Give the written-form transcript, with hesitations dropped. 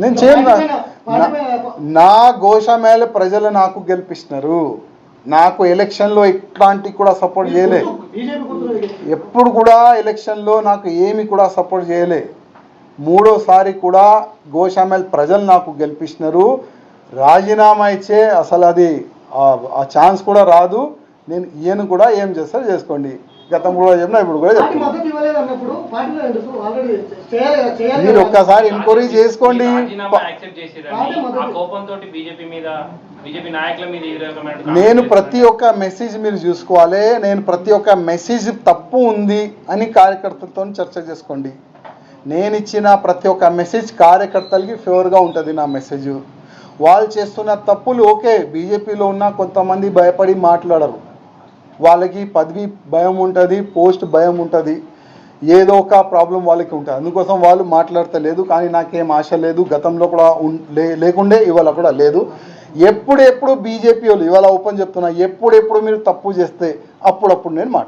నేను చేయను. నా గోషామేళ ప్రజలు నాకు గెలిపిస్తున్నారు. నాకు ఎలక్షన్లో ఇట్లాంటి కూడా సపోర్ట్ చేయలే. ఎప్పుడు కూడా ఎలక్షన్లో నాకు ఏమి కూడా సపోర్ట్ చేయలే. మూడోసారి కూడా గోషామేళ ప్రజలు నాకు గెలిపిస్తున్నారు. రాజీనామా ఇచ్చే అసలు అది ఆ ఛాన్స్ కూడా రాదు. నేను ఈయన కూడా ఏం చేస్తారో చేసుకోండి. గతం కూడా చెప్పినా ఇప్పుడు కూడా చెప్తున్నా. మీరు ఒక్కసారి ఎంక్వైరీ చేసుకోండి. నేను ప్రతి ఒక్క మెసేజ్ మీరు చూసుకోవాలి. నేను ప్రతి ఒక్క మెసేజ్ తప్పు ఉంది అని కార్యకర్తలతో చర్చ చేసుకోండి. నేను ఇచ్చిన ప్రతి ఒక్క మెసేజ్ కార్యకర్తలకి ఫేవర్గా ఉంటుంది. నా మెసేజ్ వాళ్ళు చేస్తున్న తప్పులు ఓకే, బీజేపీలో ఉన్న కొంతమంది భయపడి మాట్లాడరు. వాళ్ళకి పదవి భయం ఉంటుంది, పోస్ట్ భయం ఉంటుంది, ఏదో ఒక ప్రాబ్లం వాళ్ళకి ఉంటుంది. అందుకోసం వాళ్ళు మాట్లాడతలేదు. కానీ నాకేం ఆశ లేదు. గతంలో కూడా లేకుండే, ఇవాళ కూడా లేదు. ఎప్పుడెప్పుడు బీజేపీ వాళ్ళు ఇవాళ ఓపెన్ చెప్తున్నా, ఎప్పుడెప్పుడు మీరు తప్పు చేస్తే అప్పుడప్పుడు నేను మాట్లాడతాను.